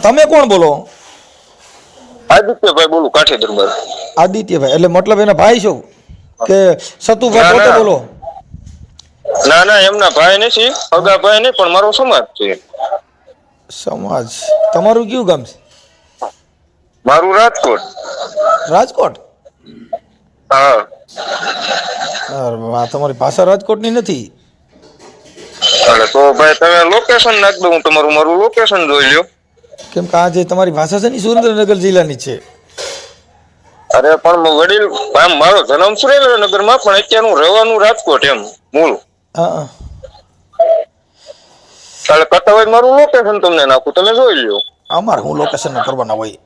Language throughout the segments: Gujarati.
તમે કોણ બોલો? આદિત્યભાઈ બોલું, કાઠી દરબાર. આદિત્યભાઈ એટલે મતલબ એના ભાઈ છો કે સતુભાઈ પોતે બોલો? ના ના, એમના ભાઈ નથી, સગા ભાઈ નહીં, પણ મારો સમાજ છે. સમાજ? તમારું કયું ગામ છે? મારું રાજકોટ. રાજકોટ? હા. તમારી ભાષા રાજકોટની નથી. એટલે તો ભાઈ તમે લોકેશન નાખ દો, હું મારું લોકેશન જોઈ લ્યો. કેમ કે આ જે તમારી ભાષા છે ને સુરેન્દ્રનગર જિલ્લાની છે. અરે પણ વડીલ, મારો જન્મ સુરેન્દ્રનગરમાં, પણ અત્યારે હું રહેવાનું રાજકોટ, એમ મૂળ. હા. એટલે કરતા હોય મારું લોકેશન તમને નાખું, તમે જોઈ લ્યો. અમારે હું લોકેશન કરવાના હોય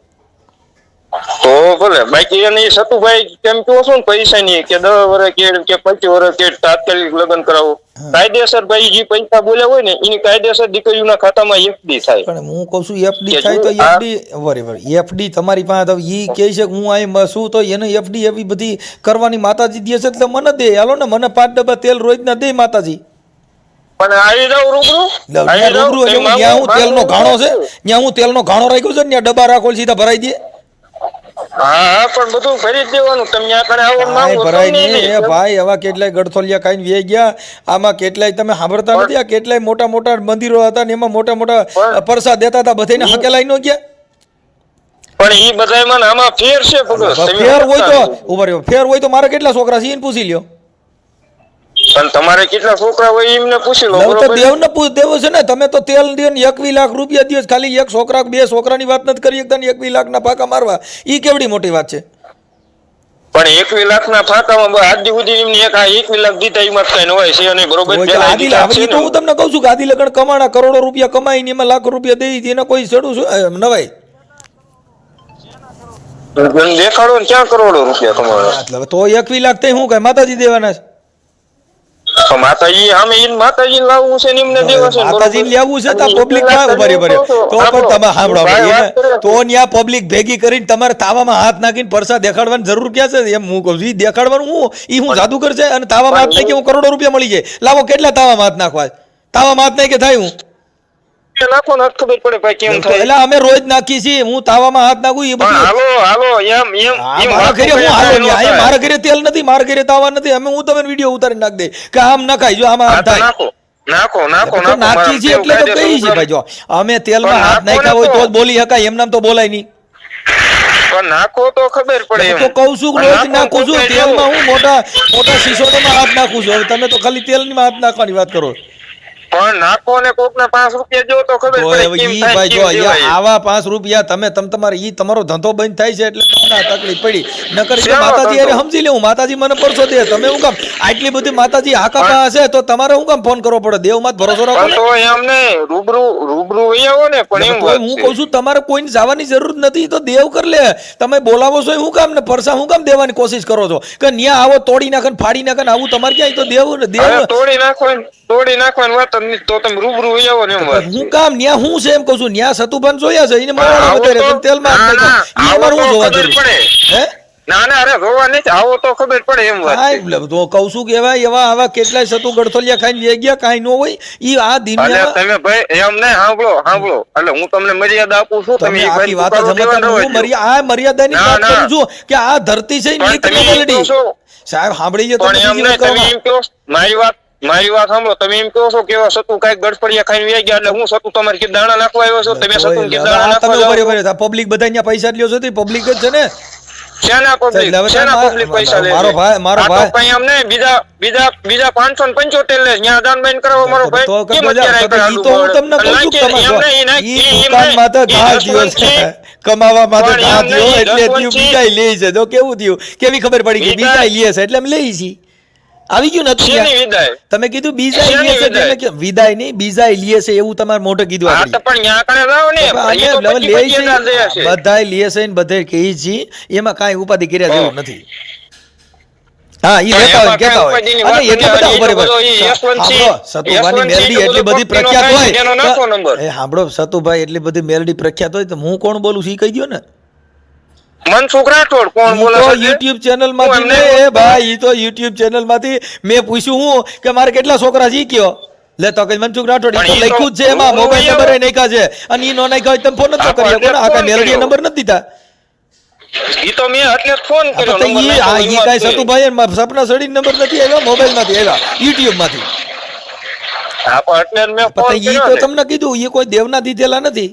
તો ભલે. બાકી એને સતુભાઈ કેમ કહો છો ને, પૈસા ની કે 10 વર્ષ કે 25 વર્ષ કે તાત્કાલિક લગ્ન કરાવો, કાયદેસર ભાઈ જે પૈસા બોલ્યા હોય ને એની કાયદેસર દીકરીઓના ખાતામાં એફડી થાય. પણ હું કહું છું એફડી થાય તો એફડી બરાબર, એફડી તમારી પાસે ઈ કહે છે કે હું અહીં શું, તો એને એફડી એવી બધી કરવાની માતાજી દે છે એટલે મને દે. હાલો ને, મને 5 ડબ્બા તેલ રોજના દે માતાજી. પણ આવી જાવ રૂબરૂ. ત્યાં હું તેલનો ઘાણો છે, ત્યાં હું તેલનો ઘાણો રાખ્યો છે ને, ત્યાં ડબ્બા રાખો સીધા ભરાઈ દે. હા, પણ બધું ભરી જ દેવાનું. તમે આ કણે આવો માંગો ભરાય નહીં એ ભાઈ. આવા કેટલાય ગડથોલિયા ખાઈને વે ગયા. આમાં કેટલાય તમે સાંભળતા નથી? આ કેટલાય મોટા મોટા મંદિરો હતા ને એમાં મોટા મોટા પ્રસાદ દેતા હતા, બધાને હકેલાઈ ન ગયા. પણ ઈ બધાયમાં આમાં ફેર છે. ફેર હોય તો ઉભા રહ્યો, ફેર હોય તો મારે કેટલા છોકરા છે એને પૂછી લ્યો. પણ તમારે કેટલા છોકરા હોય એમને પૂછી લો. દેવને દેવો છે ને. તમે તો તેલ દે ને 21 લાખ રૂપિયા દિવસ, ખાલી એક છોકરા 2 છોકરાની વાત નથી કરી એકતા, 21 લાખના ફાંકા મારવા, ઈ કેવડી મોટી વાત છે. પણ 21 લાખના ફાંકામાં આજ સુધી એમને 21 લાખ દીધા એમાં કઈ ન હોય છે. અને બરોબર તો હું તમને કહું છું કે આદિ લગન કમાણા કરોડો રૂપિયા કમાઈને એમાં લાખો રૂપિયા દઈ એને કોઈ છેડું શું નવાય? દેખાડો ને ક્યાં કરોડો રૂપિયા કમાવા? તો 21 લાખ થઈ શું કઈ માતાજી દેવાના છે? માતાજી સામે માતાજી લાવવું છે ને એમને દેવા છે. માતાજી લેવું છે તો પબ્લિક માં ઉભા રહે. તો પણ તમે સાંભળો, તો ત્યાં પબ્લિક ભેગી કરીને તમારે તાવામાં હાથ નાખીને પરસા દેખાડવાની જરૂર ક્યાં છે? એમ હું કહું છું, દેખાડવાનું હું જાદુગર છે અને તાવામાં હાથ નાખી હું કરોડો રૂપિયા મળી જાય. લાવો કેટલા તાવામાં હાથ નાખવા? તાવામાં હાથ નાખી થાય હું નાખો ને ખબર પડે ભાઈ કેમ થાય. એટલે અમે રોજ નાખી છીએ. હું તાવામાં હાથ નાખું એ બધું હાલો એમ મારા ઘરે હું હાલો નહીં. મારા ઘરે તેલ નથી, મારા ઘરે તાવા નથી. અમે હું તમને વિડીયો ઉતારી નાખ દે કે આમ નખાય, જો આમાં આમ થાય. નાખો નાખી છે એટલે તો કહી છે ભાઈ. જો અમે તેલમાં હાથ નાખ્યા હોય તો જ બોલી શકાય, એમ નામ તો બોલાય નહીં. પણ નાખો તો ખબર પડે. તો કહું છું રોજ નાખું છું તેલમાં. હું મોટા મોટા સિસોડામાં હાથ નાખું છું. હવે તમે તો ખાલી તેલમાં હાથ નાખવાની વાત કરો. પણ નાખો ને કોક ને 5 રૂપિયા જો તો ખબર પડે. આવા 5 રૂપિયા તમે તમારે ઈ તમારો ધંધો બંધ થાય છે એટલે તકલીફ પડી. નકર માતાજી અરે સમજી લેવું, માતાજી મને પરસો દે. તમે હું કામ આટલી બધી માતાજી હાકાપા હશે તો તમારે હું કામ ફોન કરવો પડે? દેવ માં ભરોસો રાખો તો એમને રૂબરૂ આવો ને. પણ એમ હું કહું છું તમારે કોઈને જવાની જરૂર નથી, તો દેવ કર લે. તમે બોલાવો છો હું કામ ને પરસા હું કામ દેવાની કોશિશ કરો છો કે ન્યા આવો તોડી નાખે ફાડી નાખે આવું તમારે ક્યાંય? તો દેવ તોડી નાખવાની વાત તો તમે રૂબરૂ આવો ને. એમ હું કામ ન્યા હું છે એમ કહું છું. ન્યા સતુભાન જોયા છે એને મારવાના વધારે તેલમાં હું જોવા જરૂર હે? ના અરે જોવા નહીં, આવો તો ખબર પડે એમ વાત. તો કહું છું કે એવા આવા કેટલાય સતુ ગડથોલિયા ખાઈને જઈ ગયા, કાંઈ ન હોય ઈ આ દુનિયા. તમે ભાઈ એમ નહીં, સાંભળો એટલે હું તમને મર્યાદા આપું છું. તમે આખી વાત આ મર્યાદાની વાત કરું છું કે આ ધરતી છે સાહેબ સાંભળી મારી વાત સાંભળો. તમે એમ કહો છો કે સતુ કઈક ગડફડિયા ખાઈને વ્યા ગયા એટલે હું સતુ તમારે કે દાણા નાખવા આવ્યો છો? તમે સતુ કે દાણા નાખવા પબ્લિક બધા અહીંયા પૈસા લ્યો છો? પબ્લિક જ છે ને. પૈસા લે મારો ભાઈ અમને બીજા 575 લે ત્યાં દાન બેન કરાવો મારો ભાઈ. કમાવા માટે બીજા લે છે તો કેવું થયું? કેવી ખબર પડી કે બીજા લે છે એટલે અમે લઈ છીએ. આવી ગયું નથી? તમે કીધું બીજા લે છે, વિદાય નહીં બીજા લે છે એવું તમારે મોઢે કીધું. બધા લે છે ને બધે કહી છીએ, એમાં કાંઈ ઉપાધિ કર્યા જેવું નથી. હા ઈ કેતા હોય અને એટલે બધા ઉપર સતુભાઈ મેલડી એટલી બધી પ્રખ્યાત હોય. સાંભળો, સતુભાઈ એટલી બધી મેલડી પ્રખ્યાત હોય તો હું કોણ બોલું છું ઈ કહી દો ને. મનસુખ રાઠોડ કોણ બોલે છે? YouTube ચેનલ માંથી એ ભાઈ, ઈ તો YouTube ચેનલ માંથી મેં પૂછ્યું હું કે મારે કેટલા છોકરા છે ઈ કયો. લે તો કઈ મનસુખ રાઠોડ ઈ તો પણ ઈ તો લખ્યું જ છે એમાં હું મોબાઈલ એવું- નંબર નાખ્યા છે અને ઈ નો નાખ્યા હોય તમે ફોન નતો હા, કર્યો પણ કોને આખા ફોન મેલડી કર્યો. નંબર નથી દીધા ઈ તો મેં એટલે જ ફોન આ કર્યો તો નંબર ઈ નાખ્યો, ઈ એમાં કાંઈ જ સતુભાઈ સપના સડી નંબર નથી આવ્યા મોબાઈલ માંથી આવ્યા યુટ્યુબ માંથી હા, પણ એટલે જ મેં ફોન ઈ કર્યો તો ને. તમને કીધું ઈ કોઈ દેવના દીધેલા નથી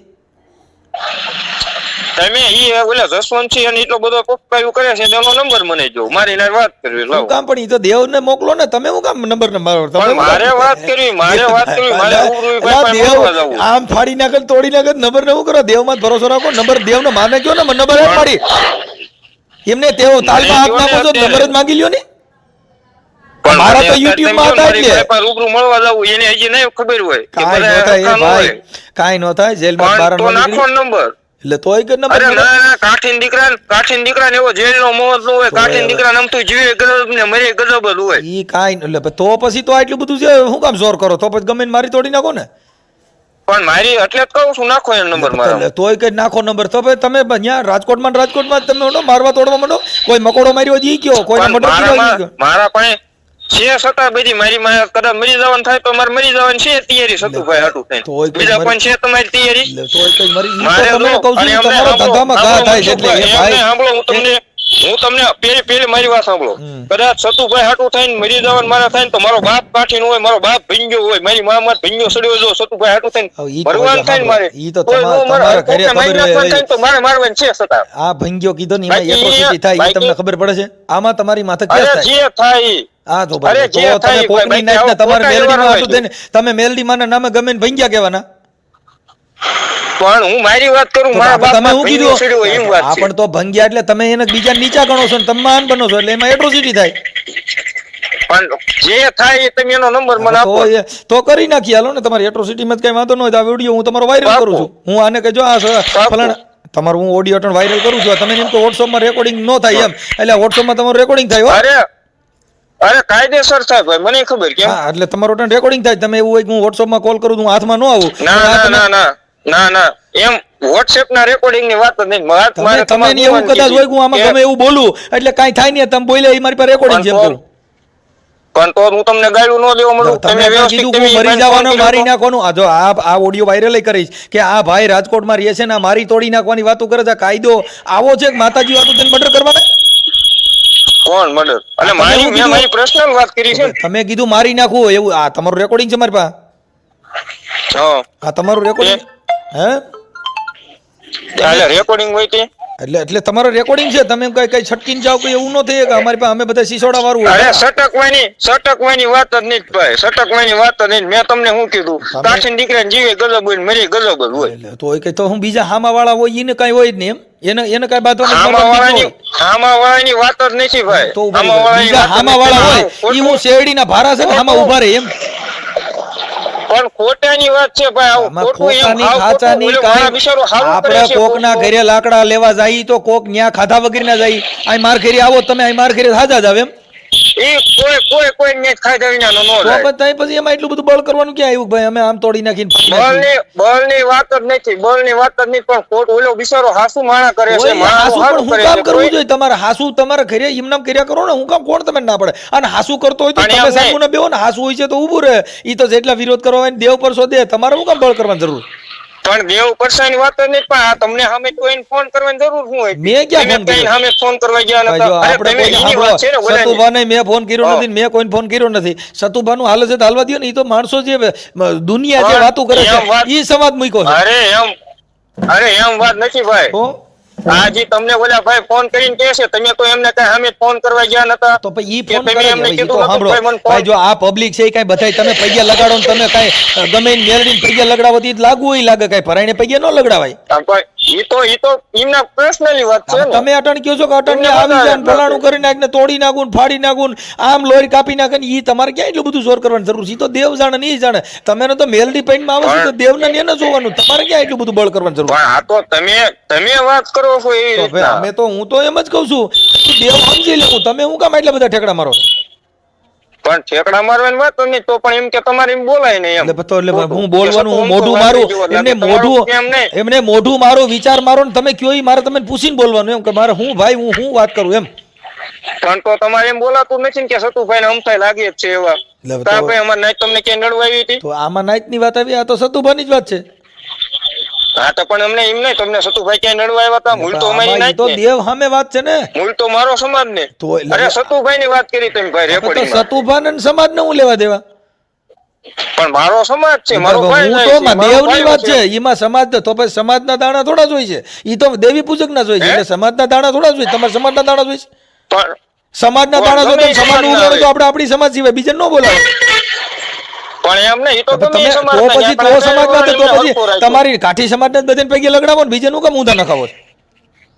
તમે ઈ ઓલા જસવંતસિંહ અને એટલો બધો પપ્પાયું કરે છે તેનો નંબર મને જો મારી નાર વાત કરવી શું લાવો. કામ પણ ઈ તો દેવને મોકલો ને તમે શું કામ નંબર ને મારો તમે પણ શું કામ? મારે વાત કરવી, મારે વાત કરવી, મારે રૂબરૂ ભાઈ અલા, પાસે દેવ મળવા જવું. આમ ફાડી નાખે ને તોડી નાખે નંબર ને શું કરો દેવમાં જ ભરોસો રાખો નંબર દેવને માને કયો ને નંબર જ પાડી એમને તેઓ તાલમાં હાથ મને નાખો છો અત્યારે- નંબર જ માંગી લ્યો ને પણ મારા મને તો અત્યારે YouTube તેમ માં કહો, હતા મારી એટલે. ભાઈ પાસે રૂબરૂ મળવા જવું એને હજી નહીં ખબર હોય કે કાંઈ બધા નો થાય એ હરખા ન ભાઈ હોય. કાંઈ નો થાય જેલમાં બહાર પણ તો નો નાખો નીકળી નંબર. એટલે તોય કે નંબર અરે મળે. ના ના કાઠીન દીકરાને એવો જેલનો મોહ ન હોય. તો કાઠીન હવે- દીકરા નમતું જીવે ગજબ ને મરે ગજબ જ હોય. ઈ કાંઈ એટલે તો પછી તો આટલું બધું છે શું કામ જોર કરો તો પછી ગમે ને મારી તોડી નાખો ને પણ મારી એટલે જ કહું છું નાખો એ નંબર મારો. એટલે તોય કઈ નાખો નંબર તો ભાઈ તમે ત્યાં રાજકોટમાં ને રાજકોટમાં જ તમે માંડો મારવા તોડવા માંડો કોઈ મકોડો માર્યો જી કયો કોઈ પણ મર્ડર કર્યો મારા પાસે છે છતાં બધી મારી માં કદાચ મરી જવાનું થાય તો મારે મરી જવાની છે તૈયારી સતુભાઈ હાટું થઈને. તોય કોઈ બીજા મરી- પણ છે તમારી તૈયારી. એટલે તોય કઈ મરી ઈ મારે તો તમને જો, કહું છું અને અમને તમારો સાંભળો, ધંધામાં ઘા સાંભળો થાય છે એટલે મનસુખભાઈ, એ ભાઈ એમને સાંભળો, હું તમને પેલી મારી વાત સાંભળો. કદાચ સતુભાઈ હાટું થઈને મરી જવાનું મારા થાય ને તો મારો બાપ કાઠીનો હોય, મારો બાપ ભીંગ્યો હોય, મારી મા માં ભીંગ્યો સડ્યો જો સતુભાઈ હાટું થઈને હવે ઈ તો મરવાનું થાય ને મારે ઈ તો કોઈ નો મરે. તમારા ઘરે કોકને મારી ખબર હોય, નાખવાનું થાય ને તો મારે મારવાનું છે છતાં. આ ભંગ્યો કીધો ને એમાં બાકી- એટ્રોસિટી થાય એ બાકી- તમને ખબર પડે છે આમાં તમારી માથે અરે કેસ થાય જે થાય આ તો અરે બરાબર. જે તો તમે થાય કોકની ભાઈ, નાખને આવો તમારે ખોટા મેલડીમાં વ્યવહાર હાથું થઈને તમે મેલડી માના નામે ગમે ને ભંગ્યા કહેવાના પણ હું મારી વાત કરું, તો મારા આપણે બાપ તમે શું ભીંગ્યો સડ્યો હોય એમ કીધું વાત આ છે. પણ તો ભંગ્યા એટલે તમે એને બીજા નીચા ગણો છો ને તમે મહાન બનો છો એટલે એમાં એટ્રોસિટી થાય પણ જે થાય એ તમે એનો નંબર મને આપો. તો કરી નાખીએ હાલો ને તમારી એટ્રોસિટીમાં જ કઈ વાંધો ન હોય તો આ વિડીયો હું તમારો વાયરલ કરું છું હું આને કહેજો આ ફલાણા તમારું હું ઓડિયો ટન વાયરલ કરું છું તમે એમ કે વોટ્સઅપમાં રેકોર્ડિંગ ન થાય એમ એટલે વોટ્સઅપમાં તમારું રેકોર્ડિંગ થાય હો. અરે કાયદેસર થાય ભાઈ, મને ખબર કેમ. હા એટલે તમારું ટન રેકોર્ડિંગ થાય તમે એવું હોય કે હું વોટ્સઅપમાં કોલ કરું તો હું હાથમાં ન આવું ના પણ આ ના તમે- ના ના ના ના એમ WhatsApp ના રેકોર્ડિંગ ની વાત જ નહીં. તમે તમે એની એવું કદાચ હોય કે હું આમાં ગમે એવું બોલું એટલે કાંઈ થાય નહીં તમે બોલ્યા એ મારી પાસે રેકોર્ડિંગ છે એમ કરું પણ તો હું તમને ગાળું ન દેવા મળું. તમે પણ કીધું કે હું મરી જવાનો મારી નાખવાનું આ જો આ ઓડિયો વાયરલ કરીશ કે આ ભાઈ રાજકોટમાં રહે છે ને આ મારી તોડી નાખવાની વાતો કરે છે આ કાયદો આવો છે કે માતાજી વાતો તેને મર્ડર કરવાના કોણ મર્ડર? અને તમે મારી એવું મેં કીધું? મારી પર્સનલ વાત કરી છે ને. તમે કીધું મારી નાખવું એવું આ તમારું રેકોર્ડિંગ છે મારી પાસે હા આ તમારું રેકોર્ડિંગ હે એટલે રેકોર્ડિંગ હોય તે એટલે તમારો રેકોર્ડિંગ છે તમે કઈ કઈ છટકીને જાવ કે એવું ન થાય કે અમારી પાસે અમે બધા સિસોડા વાળું અરે હોય સટકવાની વાત જ નહીં ભાઈ, સટકવાની વાત જ નહીં. મેં તમને શું કીધું, કાઠીન દીકરાને જીવે ગજબ હોય ને મરે ગજબ જ હોય. એટલે તો કે તો હું બીજા હામા વાળા હોય એને કઈ હોય જ નહીં એમ એને કઈ હામાવાળાની બાંધવાનું વાત જ નથી ભાઈ. તો હામાવાળાની બીજા વાત જ હામા વાળા હોય નથી. ઈ હું શેરડીના ભારા છે ને હામા ઉભા રહે એમ પણ ખોટાની વાત છે ભાઈ. આવું આમાં ખોટું એમ, ખોટાની આવું ખાચાની ખોટું. ઓલો મારા કાંઈ બિચારો હારું કરે આપણે છે કોકના ખોટું. ઘરે લાકડા લેવા જાય તો કોક ન્યા ખાધા વગર ના જાય આ માર ઘરે આવો તમે આ માર ઘરે હાજા જ આવે એમ ઈ કોઈ ને ખાધા વિનાનો નો તો જાય. પછી એમાં એટલું બધું બળ કરવાનું ક્યાં આવ્યું ભાઈ અમે આમ તોડી નાખીને બળની વાત જ નથી, બળની વાત જ નહીં. પણ ખોટ ઓલો બિચારો હાસુ માણા કરે છે, ઓય, માણાનું હાસુ હારું પણ હું કરે કામ છે. કરવું જોઈએ તમારે હાસુ તમારા ઘરે એમનામ કર્યા કરો ને હું કામ કોણ તમે ના પડે અને હાસુ કરતો હોય તો અને તમે એમ સામુને બેહો ને હાસુ હોય છે તો ઊભું રહે ઈ તો જેટલા વિરોધ કરવા હોય ને દેવ પર શોધે તમારે શું કામ બળ કરવાની જરૂર પણ દેવ પરસાની વાત જ નહીં. પણ આ તમને સામે કોઈને ફોન કરવાની જરૂર શું હોય? મેં ક્યાં તમે ફોન કર્યો? કઈ સામે ફોન કરવા ગયા ભાઈ જો નતા? અરે આપણે તમે કોઈ એની વાત છે ને સાંભળો, બોલાની. સતુભાને મેં ફોન કર્યો હા. નથી ને મેં કોઈને ફોન કર્યો નથી સતુભાનું હાલે છે તો હાલવા દ્યો ને ઈ તો માણસો જે દુનિયા જે પણ વાતો કરે એમ છે વાત- ઈ સમાજ મૂક્યો છે અરે એમ વાત નથી ભાઈ. તો આ જે તમને ઓલા ભાઈ ફોન કરીને કહે છે, તમે તો એમને કઈ સામે ફોન કરવા ગયા નતા? તો પછી ઈ કે ફોન તમે કરે છે એમને ભાઈ, ઈ કીધું તો નતું, સાંભળો ભાઈ મને ફોન- ભાઈ જો આ પબ્લિક છે ઈ કાંઈ બધાય તમે પૈયા લગાડો ને તમે કાંઈ ગમે ઈ મેલડીને પૈયા લગડાવો તો ઈ લાગુ હોય લાગે કાંઈ ભરાઈને પૈયા ન લગડાવાય આ ભાઈ, ઈ તો એમના પર્સનલી વાત છે ને. તમે અટણ કયો છો કે અટણ એમને આવી જાય ને બતાવે. ફલાણું કરી નાખ ને તોડી નાખું ને ફાડી નાખું ને આમ લોહી કાપી નાખે ને ઈ તમારે ક્યાં એટલું બધું જોર કરવાની જરૂર છે ઈ તો દેવ જાણે ને ઈ જાણે તમે તો મેલડી પૈનમાં આવો છો તો દેવને ને એને જોવાનું તમારે ક્યાં એટલું બધું બળ કરવાની જરૂર પણ આ તો તમે વાત કરો છો એવી તો ભાઈ રીતના. અમે તો હું તો એમ જ કહું છું કે દેવ સમજી લેવું તમે હું કામ એટલા બધા ઠેકડા મારો પણ ઠેકડા મારવાની વાત જ નહીં. તો પણ એમ કે તમારે એમ બોલાય નહીં એમ. એટલે તો એટલે ખોટું. હું બોલવાનું હું કે મોઢું સતું મારું વાંચી એમને જુઓ. મોઢું કેમ નહીં? એમને મોઢું મારું વિચાર મારો ને તમે કયો ઈ મારે તમે પૂછીને બોલવાનું એમ કે મારે હું ભાઈ હું વાત કરું એમ પણ તો તમારે એમ બોલાતું નથી ને કે સતુભાઈ ને અમથાય લાગે જ છે એવા. એટલે કા ભાઈ અમારે નાઈટ તમને ક્યાં નડવા આવી હતી? તો આમાં નાઈટની વાત આવી, આ તો સતુભાની જ વાત છે. હા તો પણ અમને એમ નહીં, તમને સતુભાઈ ક્યાં નડવા આવ્યા હતા? મૂળ તો અમારી આમાં ઈ નાઈટ તો ને. દેવ સામે વાત છે ને. મૂળ તો મારો સમાજ ને. તો એટલે- અરે સતુભાઈ ની વાત કરી તમે ભાઈ તો રેકોર્ડિંગમાં. સતુભાને ને સમાજને હું લેવા દેવા? પણ મારો સમાજ છે, મારો ભાઈ હું જાય તો છે, મારો દેવની ભાઈ વાત છે, છે. એમાં સમાજ તો પછી સમાજના દાણા થોડા જ હોય છે. ઈ તો દેવી પૂજક ના જ હોય છે, એટલે સમાજના દાણા થોડા જ હોય. તમારા સમાજના દાણા જ હોય છે. પણ સમાજના પણ દાણા જો ગમે તમે સમાજનું સમાજના ઉગાડો તો આપણે આપણી સમાજ સિવાય બીજા ન બોલાવો. પણ એમ નહીં, ઈ તો તમે તમે તો સમાજના, પછી ત્યાં તો સમાજમાં તો એમને પછી હલકો રાખ્યો. તમારી કાઠી સમાજને જ બધાને પૈકી લગડાવો ને બીજાનું કામ ઊંધા નખાવો છો?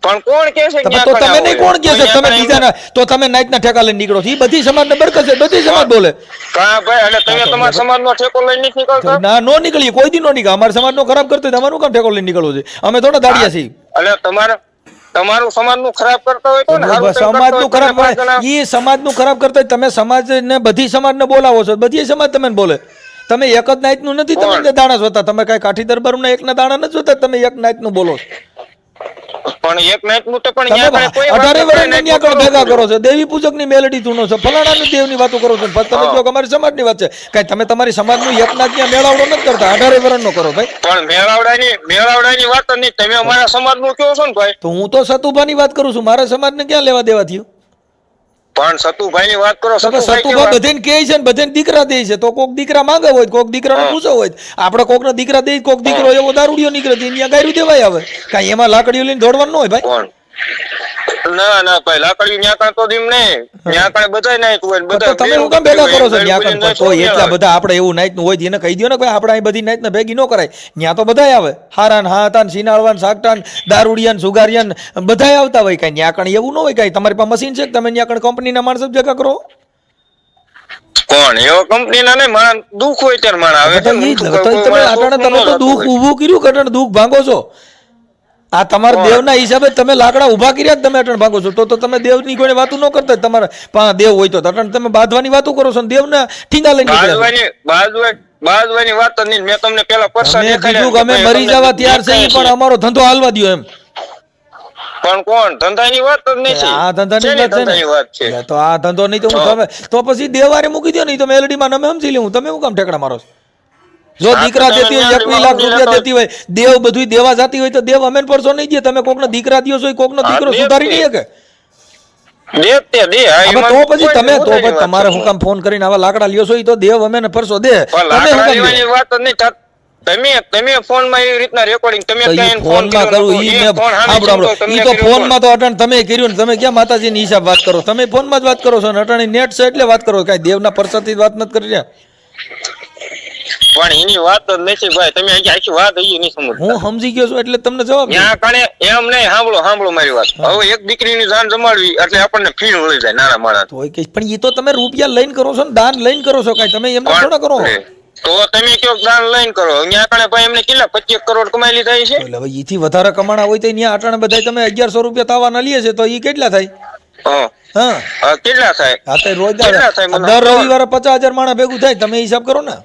પણ કોણ કે છે તમે કે તો ત્યાં તમે નહીં કોણ કે છે? ત્યાં તમે કણે બીજાના તો તમે નાઈટના ઠેકા લઈને નીકળો છો. ઈ બધી સમાજને બરકત છે, બધી સમાજ બોલે. કા ભાઈ, એટલે તમે તમારા સમાજનો ઠેકો લઈને નથી નીકળતા? ના નો નીકળીએ, કોઈ દી નો નીકળે. અમારા સમાજનો ખરાબ કરતો હોય તો અમારું કામ ઠેકો લઈને નીકળવો છે? અમે થોડા દાડિયા છીએ. એટલે તમારું સમાજનું ખરાબ કરતા હોય તો ને, હારું તમે સમાજનું કરતા હોય ખરાબ તો પાંચ જણા- ઈ સમાજનું ખરાબ કરતા હોય. તમે સમાજને બધી સમાજને બોલાવો છો, બધી સમાજ તમને બોલે. તમે એક જ નાઈટનું નથી તમે કોણ? એને દાણા જોતા. તમે કઈ કાઠી દરબારના એકના દાણા નથી જોતા, તમે એક નાઈટનું બોલો છો. પણ એક નાઈટનું તો પણ તમે ન્યા કણે કોઈ વાત 18 નથી, વર્ષના નાઈટનું ન્યા કરો ભેગા કરો. કરો છો, દેવી પૂજકની મેલડી ધૂનો છો, ફલાણાની દેવની વાતો કરો છો. પછી તમે હા. કહો કે અમારી સમાજની વાત છે. કઈ તમે તમારી સમાજનું એકના જ ન્યા મેળાવડો નથી કરતા. 18 વર્ષનો કરો ભાઈ. પણ મેળાવડાની વાત જ નહીં. તમે અમારા સમાજનું કહો છો ને ભાઈ. તો હું તો સતુભાની વાત કરું છું. મારા સમાજને ક્યાં લેવા દેવા થયું? પણ સતુભાઈની વાત કરો. તમે સતુભાઈ સતુભા કેવા? બધાને કહે છે ને બધાને દીકરા દે છે, તો કોક દીકરા માંગે હોય, કોક દીકરાને હા. પૂછો હોય. આપણે કોકને દીકરા દે, કોક દીકરો એવો દારૂડિયો નીકળે છે, અહીંયા ગાયરું દેવાય આવે. કાંઈ એમાં લાકડીઓ લઈને દોડવાનું ન હોય ભાઈ. કોણ? ના ના ભાઈ, લાકડી ન્યા કણે તો એમ નહીં. ન્યા કણે બધાય નાઈટ હોય ને તો બધા તમે શું કામ ભેગા કરો છો? ન્યા બેન તો એટલા બધા આપણે એવું નાઈટ નું હોય તો એને કહી દો ને ભાઈ, આપણે અહીં બધી નાઈટ ને ભેગી ન કરાય. ન્યા તો બધાય આવે, હારાન હાતાન સિનાળવાન સાકટાન દારૂડિયાન સુગારિયાન બધાય આવતા હોય. કાંઈ ન્યા કણ એવું ન હોય. કાંઈ તમારી પાસે મશીન છે કે તમે ન્યા કણ કંપનીના માણસો જ ભેગા કરો? કોણ એવો કંપનીના નહીં, મારા દુઃખ હોય ત્યારે મારા આવે છે ને. તો તમે અટાણે તમે તો દુઃખ ઊભું કર્યું કે અટાણે દુઃખ ભાંગો છો? આ તમારા દેવના હિસાબે તમે લાકડા ઊભા કર્યા જ તમે અટાણે ભાંગો છો. તો તમે દેવની કોઈ વાતો ન કરતા. તમારા પાસે દેવ હોય તો અટાણે તમે બાંધવાની વાતો કરો છો ને દેવના ઠીંગા લઈને નીકળ્યા છો. બાજવાની વાત જ નહીં. મેં તમને પેલા પરસા અમે દેખાડ્યા કીધું કે અમે ભાઈ, મરી તમને જવા તૈયાર છે, દેખાય પણ અમારો ધંધો હાલવા દ્યો એમ. પણ કોણ? ધંધાની વાત જ નથી. આ ધંધાની શેની વાત છે ધંધાની વાત છે? ને તો આ ધંધો નહીં તો હું તમે તો પછી દેવારે મૂકી દો નહીં તો મેલડીમાં અમે સમજી લેવું. તમે શું કામ ઠેકડા મારો છો? જો હા, દીકરા તો દેતી હોય તમે 21 લાખ મેલડીમાં રૂપિયા દેતી હોય, દેવ બધું દેવા જાતી હોય તો દેવ અમે પરસો નહીં દે. તમે કોકનો દીકરા દ્યો છો, કોકનો હા, દીકરો દેવ સુધારી દે. નહીં શકે. દે તે દે. હા, હવે એમાં તો પછી કોઈ તમે તો મુદ્દાની પછી વાત તમારે છે. શું કામ ફોન કરીને આવા લાકડા લ્યો છો? ઈ તો દેવ અમે પરસો દે. પણ તમે શું લાકડા કામ લ્યો? લેવાની વાત જ નહીં થત. તમે ફોનમાં એવી રીતના રેકોર્ડિંગ તમે તો ઈ ક્યાંય ફોન ફોનમાં કર્યો કરું નહોતો. ઈ એ મેં ફોન સામે સાંભળો, ચીમતો સાંભળો. તમને ઈ તો કર્યો ફોનમાં તો અટાણ તમે કર્યું ને તમે ક્યાં માતાજીની હિસાબ વાત કરો? તમે ફોનમાં જ વાત કરો છો ને અટાણી નેટ છે એટલે વાત કરો. કાંઈ દેવના પરસાથી વાત નથી કરી રહ્યા. પણ એની વાત જ નથી ભાઈ. તમે આખી વાત હજી નહીં સમજતા. હું સમજી ગયો છું એટલે તમને જવાબ દઉં. ત્યાં કણે એમ નહીં. સાંભળો મારી વાત. હવે એક દીકરીની જાન જમાડવી એટલે આપણને ફીણ મળી જાય નાના માણસ. તો કે પણ ઈ તો તમે રૂપિયા લઈને કરો છો ને દાન લઈને કરો છો. કાંઈ તમે એમને થોડા કરો. તો તમે કયો દાન લઈને કરો? ત્યાં કણે ભાઈ એમને કેટલા 25 કરોડ કમાઈ લીધા છે. એટલે હવે ઈથી વધારે કમાણા હોય તો અહીંયા અટાણે બધા તમે 1100 રૂપિયા તાવાના લઈએ છે તો ઈ કેટલા થાય? હા. હા હા, કેટલા થાય? આ તો રોજ કેટલા થાય મને દર કહો. રવિવારે 50,000 માણસ ભેગું થાય. તમે હિસાબ કરો ને.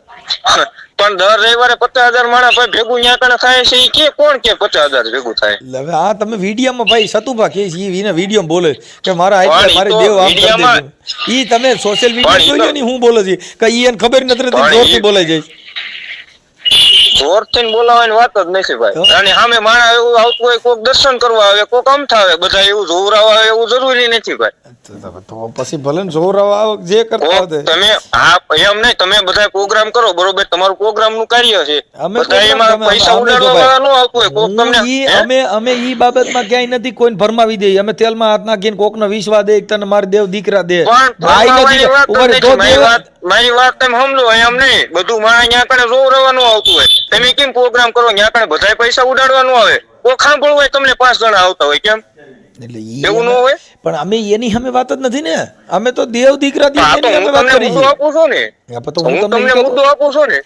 પણ દર રવિવારે 50,000 માણસ ભાઈ ભેગું ત્યાં કણે થાય છે. ઈ કે કોણ કે 50,000 ભેગું થાય? એટલે હવે આ તમે વિડીયોમાં ભાઈ સતુભા કે છે ઈ એને વિડીયોમાં બોલે કે મારા પણ આટલા ઈ મારી તો દેવ આમ કરી વિડીયોમાં- દેજો. ઈ તમે સોશિયલ પણ મીડિયા ઈ જોઈ તો- લો ને હું બોલે છે કે ઈ એને ખબર નથી રહેતી પણ જોરથી ઈ- બોલાઈ જાય. જોરથી બોલાવાની વાત જ નથી ભાઈ. અને સામે માણસ એવું આવતું હોય, કોક દર્શન કરવા આવે, કોક અમથા આવે, બધા એવું જોવરાવા આવે એવું જરૂરી નથી ભાઈ. તો પછી ભલે ને જોરાવા આવે જે કરતા કોક હોય. તમે એમ નહીં, તમે બધા પ્રોગ્રામ કરો બરોબર, તમારું પ્રોગ્રામ નું કાર્ય છે. અમે બધા program એમાં તમે- પૈસા અમે જો ઉડાડવા ભાઈ, વાળા ન આવતું હોય. કોક હું તમને ઈ હે? અમે ઈ બાબતમાં ક્યાંય નથી કોઈને ભરમાવી દઈએ. અમે તેલમાં હાથ નાખીને કોકનો વિશ્વા દે તને માર દેવ દીકરા દે. પણ ભાઈ નથી ભરમાવાની વાત જ ઉભા રહે, તો નથી. દેવ- મારી વાત તમે સમજો. એમ નહીં, બધું માણસ ત્યાં કણે જોવરાવાનું આવતું હોય. તમે કેમ પ્રોગ્રામ કરો ત્યાં કણે બધા પૈસા ઉડાડવાનું આવે? કોક સાંભળવું હોય તમને 5 જણા આવતા હોય. કેમ એટલે ઈ એવું ન અમે- હોય? પણ અમે એની સામે વાત જ નથી ને. અમે તો દેવ દીકરા હા, તો એની હું અમે વાત તમને કરી મુદ્દો છે. આપું છું ને. હા, પણ તો હું હું તમને તમને ઈ કહું- મુદ્દો આપું છું ને.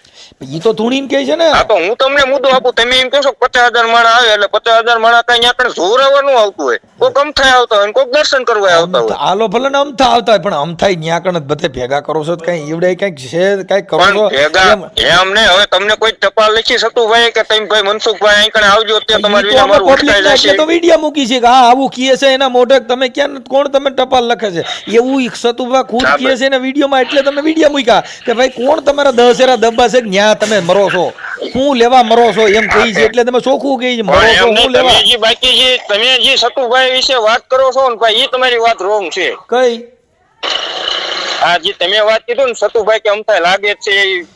ઈ તો ધૂણીને કહે છે ને. હા, તો હું તમને મુદ્દો આપું. તમે એમ કહો છો 50,000 માણસ આવે એટલે 50,000 માણસ કઈ ત્યાં કણે જોરાવાનું આવતું હોય. કોક અમથાય આવતા હોય, કોક દર્શન કરવા આવતા હોય. આલો ભલે ને અમથા આવતા હોય પણ અમથાય ન્યા કણ જ બધે ભેગા કરો છો તો કઈ ઈવડે કઈક છે કઈક કરો છો પણ ભેગા એમ. એમ નહીં. હવે તમને કોઈ ટપાલ લખી શકતું ભાઈ કે તમે ભાઈ મનસુખભાઈ અહીં કણે આવજો તે ઈ તમારી તો વિના અમે મારું public ઉઠકાઈ ના એટલે જશે. તો વિડીયો મૂકી છે કે હા આવું કીએ છે એના મોઢે તમે ક્યાં કોણ તમે ટપાલ લખે છે એવું ઈ સતુભા ખુદ હા, કીએ છે ને વિડીયોમાં એટલે તમે વિડીયો મૂક્યા કે ભાઈ કોણ તમારા 10 શેરા દબ્બા છે ન્યા તમે મરો છો, હું લેવા મરો છો એમ કહી છે, એટલે તમે ચોખ્ખું કહી મરો છો હું લેવા. તમે જે સતુભાઈ વિશે વાત કરો છો ને ભાઈ, એ તમારી વાત રોંગ છે. કઈ આ જે તમે વાત કીધું ને સતુભાઈ કે અમથા લાગે છે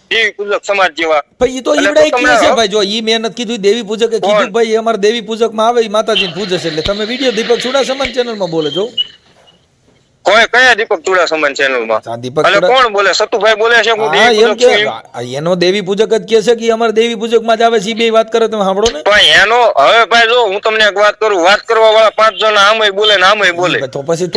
દેવી પૂજક સમાજ જેવા, ભાઈ ઈ તો ઈવડાય કહે છે ભાઈ. જો ઈ મેં નથી કીધું દેવી પૂજક કીધું ભાઈ અમારે દેવી પૂજક માં આવે ઈ માતાજીને પૂજે છે, એટલે તમે વિડીયો દીપક ચુડાસમા ચેનલ માં બોલે છો. કોઈ કયા દીપક ચુડાસમા ચેનલ માં દીપક કોણ બોલે? સતુભાઈ બોલે છે હું દેવી પૂજક છું. એનો દેવી પૂજક જ કહે છે કે અમારે દેવી પૂજક માં જ આવે છે, બે વાત કરે તમે સાંભળો ને. પણ એનો હવે ભાઈ જો હું તમને એક વાત કરું, વાત કરવા વાળા 5 જણા આમય બોલે ને આમય બોલે, તો પછી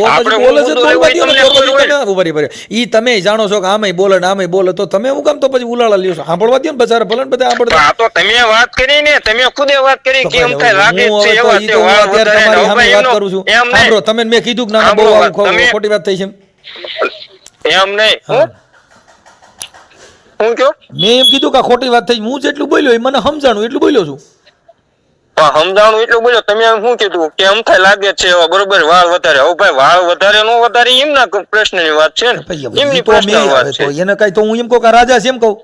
બોલે છે બોલવા દો ને. ઈ તમે જાણો છો કે આમય બોલે ને આમય બોલે, તો તમે હું કામ તો પછી ઉલાળા લ્યો છો? સાંભળવા દો ને બચારા, ભલે બધા સાંભળતા. આ તો તમે વાત કરી ને, તમે ખુદે વાત કરી કે એમ થાય લાગે છે એવા તે વાત કરું છું. સાંભળો તમે, મેં કીધું કે ના બહુ ખોટી વાત થઈ છે એમ નહીં. હું કયો મેં એમ કીધું કે ખોટી વાત થઈ, હું જેટલું બોલ્યો એ મને સમજાણું એટલું બોલ્યો છું. સમજાણું એટલું બોલ્યો તમે. શું કીધું કે એમ થાય લાગે છે એવા, બરોબર વાળ વધારે. હવે ભાઈ વાળ વધારે નો વધારે એમના પ્રશ્નની વાત છે ને, એમની પ્રશ્નની વાત છે. એને કઈ તો હું એમ કહું કે રાજા છે એમ કહું.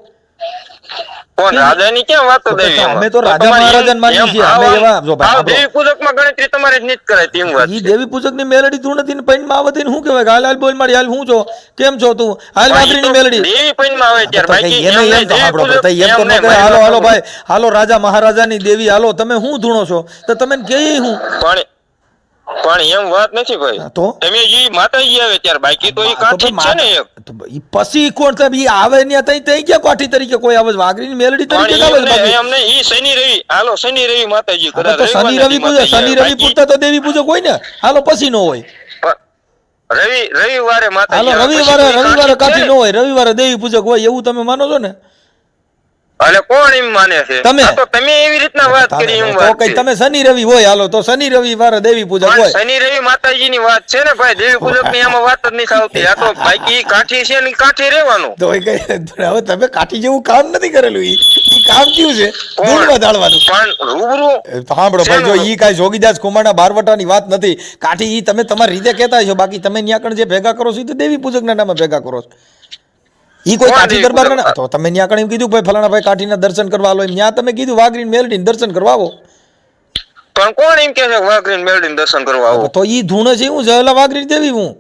કોણ રાજાની ક્યાં વાતો દેવી? અમે તો રાજા મહારાજાને માનીએ છીએ. અમે એવા જો ભાઈ દેવી પૂજકમાં ગણતરી તમારે જ નહીં કરાય તેમ વાત. ઈ દેવી પૂજકની મેલડી તું નથી ને પૈણમાં આવે તેને શું કહેવાય? હાલ હાલ બોલ મારી, હાલ હું છો, કેમ છો તું, હાલ વાઘરીની મેલડી દેવી પૈણમાં આવે ત્યારે બાકી એને એમ તો સાંભળો ભાઈ, એમ તો ન કહે હાલો હાલો ભાઈ હાલો રાજા મહારાજાની દેવી હાલો, તમે હું ધૂણો છો તો તમે કે હું પણ એમ વાત નથી ભાઈ. તો તમે જે માતાજી આવે ત્યારે બાકી તો એ કાઠી છે ને એક. પછી કોણ સાહેબ ઈ આવે ને તઈ તઈ ક્યાં કાઠી તરીકે કોઈ આવે? વાઘરીની મેલડી તરીકે આવે બાકી એમ નહીં. ઈ શનિ રવિ હાલો, શનિ રવિ માતાજી કરે. તો શનિ રવિ પૂજા, શનિ રવિ પૂજતા તો દેવી પૂજક હોય ને. હાલો પછી નો હોય. રવિવારે માતાજી હાલો રવિવારે કાઠી નો હોય, રવિવારે દેવી પૂજક હોય એવું તમે માનો છો ને? અલે કોણ એમ માને છે? તમે તો તમે એવી રીતના વાત કરી એમ વાત છે. તમે શનિ રવિ હોય હાલો, તો શનિ રવિવારે દેવી પૂજક હોય. શનિ રવિ માતાજીની વાત છે ને ભાઈ, દેવી પૂજક ની એમાં વાત જ નહીં આવતી. આ તો બાકી કાઠી છે ને કાઠી રહેવાનું. તો હવે તમે કાઠી જેવું કામ નથી કરેલું. ઈ કામ કેવું છે? ધૂળમાં ઢાળવાનું. પણ રૂબરૂ સાંભળો ભાઈ, જો ઈ કાઈ જોગીદાસ કુમારના બારવટાની વાત નથી. કાઠી ઈ તમે તમારી રીતે કહેતા છો, બાકી તમે ન્યા કણ જે ભેગા કરો છો તો દેવી પૂજકના નામે ભેગા કરો છો. ઈ કોઈ કાઠી દરબાર ના તો તમે ન્યા કણ એમ કીધું ભાઈ ફલાણા ભાઈ કાઠીના દર્શન કરવા આવો, ન્યા તમે કીધું વાઘરીની મેલડીને દર્શન કરવા આવો. પણ કોણ એમ કે છે વાઘરીની મેલડીને દર્શન કરવા આવો? તો ઈ ધૂણે છે હું જલા વાઘરીની દેવી હું.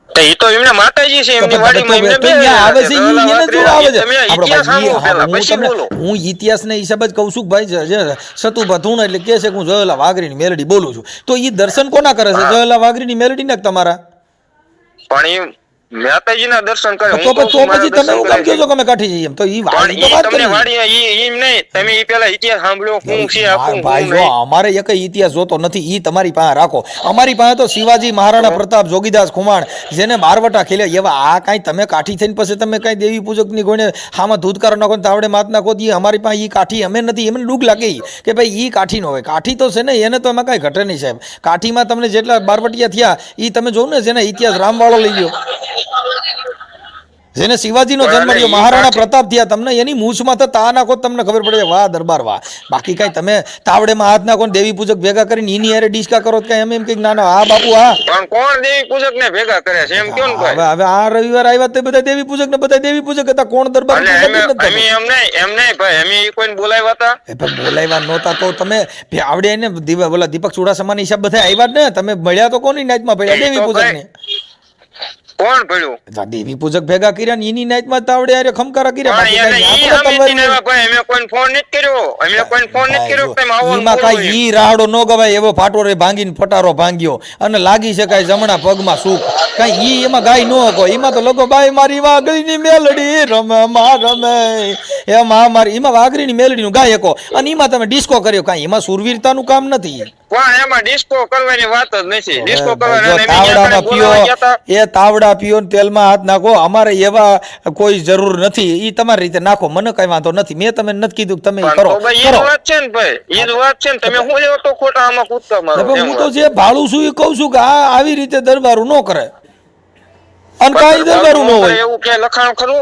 તો ઈ તો એમને માતાજી છે, એમની વાડીમાં એમને બે આવે છે. ઈ એને જો આવે છે. આપણે હું ઇતિહાસના હિસાબે જ કહું છું ભાઈ, સતુભા ધૂણ એટલે કે છે કે હું જલા વાઘરીની મેલડી બોલું છું. તો ઈ દર્શન કોના કરે છે? જલા વાઘરીની મેલડી ના તમારા. પણ માતાજીના દર્શન કરે. તો પછી તમે હું કામ કહો છો કે અમે કાઠી જઈએ? તો ઈ વાડી તો વાત કરી. એમ નહીં, તમે ઈ પેલા ઇતિહાસ સાંભળ્યો શું છે આખું? ભાઈ જો અમારે એક ઇતિહાસ જોતો નથી, ઈ તમારી પાસે રાખો. અમારી પાસે તો શિવાજી મહારાણા પ્રતાપ, જોગીદાસ ખુમાણ જેને બારવટા ખેલ્યા એવા આ કાંઈ તમે કાઠી થઈને પછી તમે કાંઈ દેવી પૂજકની કોઈને હામાં ધૂતકાર નાખો ને તાવડે માત નાખો. ઈ અમારી પાસે ઈ કાઠી અમે નથી. એમને ડૂગ લાગે કે ભાઈ ઈ કાઠી નો હોય. કાઠી તો છે ને, એને તો એમાં કાંઈ ઘટે નહીં સાહેબ. કાઠીમાં તમને જેટલા બારવટિયા થયા ઈ તમે જોવો ને, જેને ઇતિહાસ રામવાળો લઈ લ્યો, જેને શિવાજીનો જન્મ થયો, મહારાણા પ્રતાપ થયા, તમને એની મૂછમાં તો તા નાખો તમને ખબર પડે વાહ દરબાર વાહ. બાકી કઈ તમે તાવડેમાં હાથ નાખો ને દેવી પૂજક ભેગા કરીને એની હારે ડિસ્કા કરો કઈ એમ કઈક ના ના. હા બાપુ હા, પણ કોણ દેવી પૂજક ને ભેગા કરે છે એમ કેમ? હવે આ રવિવાર આવ્યા તો બધા દેવી પૂજક ને બધા દેવી પૂજક હતા. કોણ દરબાર? એમ નહીં ભાઈ, અમે કોઈને બોલાવ્યા હતા? બોલાવ્યા નહોતા તો તમે આવડે ને બોલા દીપક ચુડાસમાના હિસાબ બધા આવ્યા ને. તમે મળ્યા તો કોની નાઈટમાં પડ્યા? દેવી પૂજક ને. કોણ પડ્યું? દેવી પૂજક ભેગા કર્યા ને એની નાઈટમાં તાવડે આરે ખમકારા કર્યા. એમાં કાંઈ ઈ રાહડો ન ગવાય એવો ફાટોરે ભાંગીને ફટારો ભાંગ્યો અને લાગી શકાય જમણા પગમાં સુખ. કાંઈ ઈ એમાં ગાય ન હકો. એમાં તો લોકો બાઈ મારી વાઘરીની મેલડી રમે માં રમે એમાં મારી, એમાં વાઘરીની મેલડીનું ગાય હકો અને એમાં તમે ડિસ્કો કર્યો. કાંઈ એમાં સુરવીરતાનું કામ નથી. એમાં ડિસ્કો કરવાની વાત જ નથી. ડિસ્કો તાવડામાં પીઓ, એ તાવડા પીઓ ને તેલમાં હાથ નાખો. અમારે એવા કોઈ જરૂર નથી. ઈ તમારી રીતે નાખો, મને કઈ વાંધો નથી. મેં તમે નથી કીધું તમે કરો. વાત છે ને ભાઈ, ઈ વાત છે ને. તમે હું લેવો તો ખોટા આમાં કૂદકા મારો. હું તો જે ભાળું છું એ કહું છું કે આ આવી રીતે દરબારું ન કરે. અનકાઈ દરબારું ન હોય એવું કે લખાણ ખરું?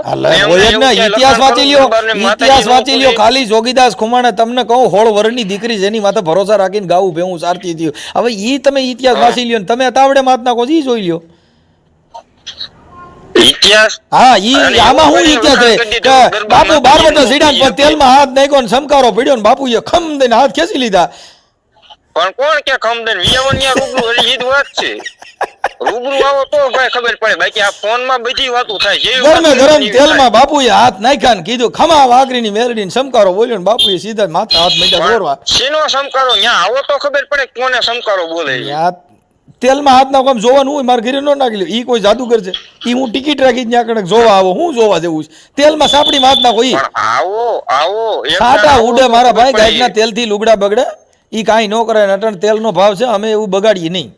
હોય ને. ઇતિહાસ વાંચી લ્યો, ઇતિહાસ વાંચી લ્યો. ખાલી જોગીદાસ ખુમાણે તમને કહું 16 વર્ષની દીકરી જેની માથે ભરોસા રાખીને ગાવું ભેવું સારતી હતી. હવે ઈ તમે ઇતિહાસ વાંચી લ્યો ને તમે તાવડે માત નાખો ઈ જોઈ લ્યો. ઇતિહાસ હા અને આમાં એવું હું કરી ઇતિહાસ ઉદાહરણ કરી કે દીધું, બાપુ ગરબામાં 12 વર્ષના કીધું, સીડાને પણ તેલમાં હાથ નાખ્યો ને સમકારો પડ્યો ને બાપુએ ખમ દઈને હાથ ખેંચી લીધા. પણ કોણ કે ખમદન વિયાવનિયા રૂબરૂ હજી ઈ જ વાત છે. રૂબરૂ આવો તો ભાઈ ખબર પડે, બાકી આ ફોન માં બધી વાતો થાય જેવી વાત ગરમે કરે ગરમ એવી તેલમાં થાય. બાપુએ હાથ નાખ્યા ને કીધું ખમા વાઘરીની મેલડીને સમકારો બોલ્યો ને બાપુએ સીધા માથે હાથ માંડ્યા દોરવા. પણ શેનો સમકારો ન્યા આવો તો ખબર પડે કોને સમકારો બોલે ઈ. યા તેલમાં હાથ નાખવા જોવાનું હોય મારે ઘરે ન નાખી લે ઈ કોઈ જાદુગર છે ઈ હું ટિકિટ રાખી ત્યાં કણક જોવા આવો હું જોવા જેવું છે તેલમાં સાપડીમાં હાથ નાખો ઈ પણ આવો એક છાટા દાડો ઉડે આવો મારા તો ભાઈ ખબર ગાયના પડે. તેલથી લુગડા બગડે ઈ કાંઈ ન કરે અટણ તેલનો ભાવ છે અમે એવું બગાડીએ નહીં.